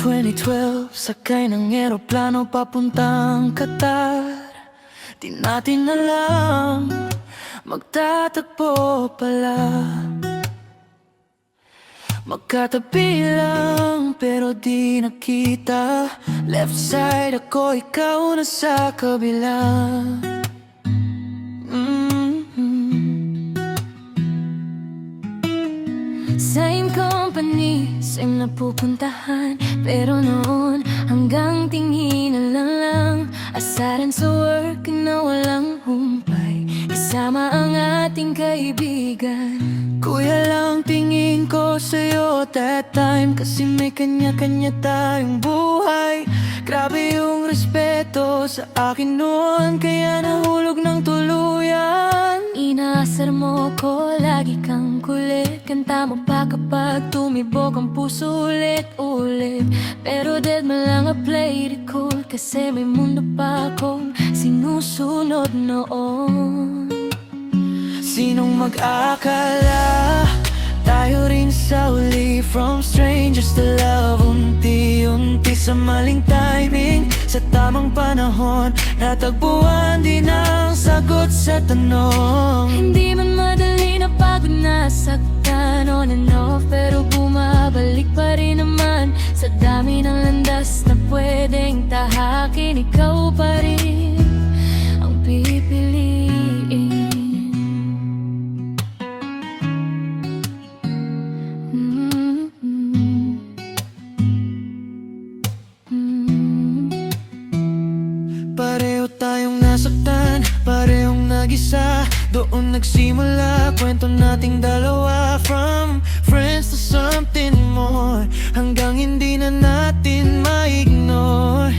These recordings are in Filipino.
2012, sakay ng eroplano papuntang Qatar. Di natin alam, magtatagpo pala. Magkatabi lang pero di nakita. Left side ako, ikaw na sa kabila. Same company, same na pupuntahan. Pero noon, hanggang tingin lang. Asaran sa work na walang humpay, kasama ang ating kaibigan. Kuya lang tingin ko sa'yo that time, kasi may kanya-kanya tayong buhay. Grabe yung respeto sa akin noon, kaya nahulog ng tuluyan. Inaasar mo ko, lagi kang kulit. Kanta mo pa kapag tumibok ang puso ulit-ulit. Pero dead mo lang, I played it cool, kasi may mundo pa akong sinusunod noon. Sinong mag-akala tayo rin sa uli, from strangers to love. Unti-unti sa maling timing, sa tamang panahon, natagpuan din ang sagot sa tanong. Hindi man madali na pagod na saktan on and off, pero bumabalik pa rin naman. Sa dami ng landas na pwedeng tahakin, ikaw pa rin ang pipiliin. Pareho tayong nasaktan, parehong nag-isa. Doon nagsimula kwento nating dalawa, from friends to something more, hanggang hindi na natin ma-ignore.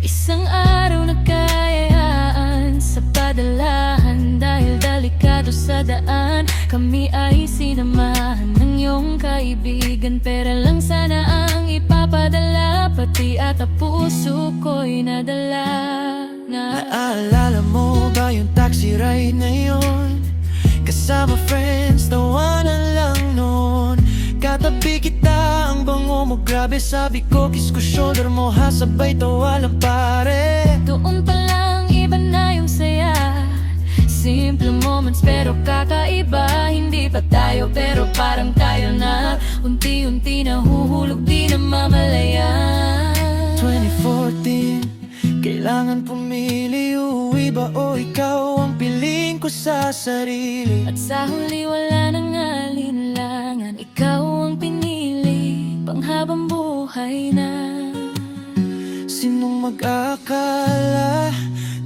Isang araw nagkayayaan sa padalahan, dahil delikado sa daan. Kami ay sinamahan ng iyong kaibigan, pera lang sana ang ipapadala, pati ata puso ko'y nadala. Naalala mo ba yung taxi ride na yun? Kasama friends, tawanan lang nun. Katabi kita, ang bango mo, grabe. Sabi ko, kiss ko shoulder mo, hasabay tawa lang pare. Doon pa lang iba na yung saya. Simple moments pero kakaiba. Hindi pa tayo pero parang tayo na. Unti-unti nahuhulog, di na mamalayan. 2014, kailangan pumili, uuwi ba o ikaw ang piling ko sa sarili. At sa huli wala nang alinlangan, ikaw ang pinili, panghabang buhay na. Sinong mag-akala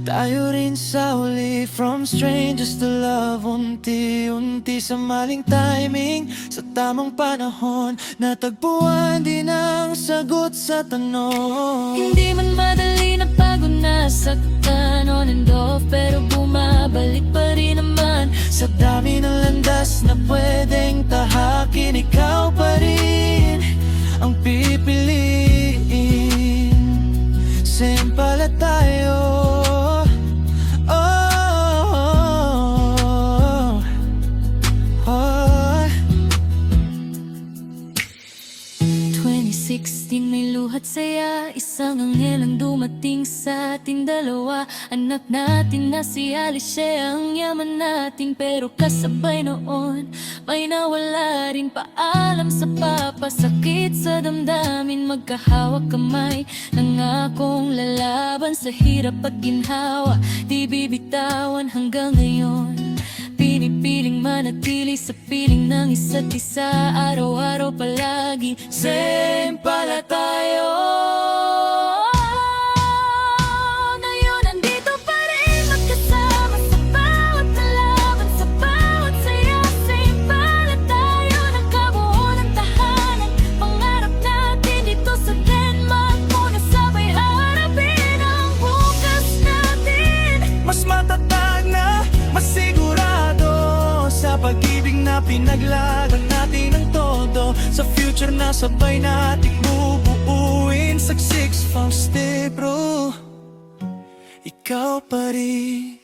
tayo rin sa huli, from strangers to love. Unti-unti sa maling timing, sa tamang panahon, natagpuan din ang sagot sa tanong. Hindi man madali na pagod na saktan on and off, pero bumabalik pa rin naman. Sa dami ng landas na pwedeng tahakin, ikaw pa rin ang pipiliin. Same pala tayo. 2016, may luhat saya. Isang anghel ang dumating sa ating dalawa. Anak natin na si Alicia, ang yaman natin, pero kasabay noon may nawala rin. Paalam sa papa, sakit sa damdamin, magkahawak kamay. Nangakong lalaban sa hirap at ginhawa, di bibitawan hanggang ngayon. Pinipiling manatili sa piling ng isa't isa, araw-araw palagi. Same pala tayo. Ngayon nandito pa rin, magkasama sa bawat laban, sa bawat saya. Same pala tayo, nagkabuo ng tahanan. Pangarap natin dito sa Denmark, muna sabay harapin ang bukas natin. Mas matatag na, mas sigurado sa pag-ibig na pinaglaban natin ng todo. Sa future na sabay nating bubuuin. Success from stay bro, ikaw pa rin.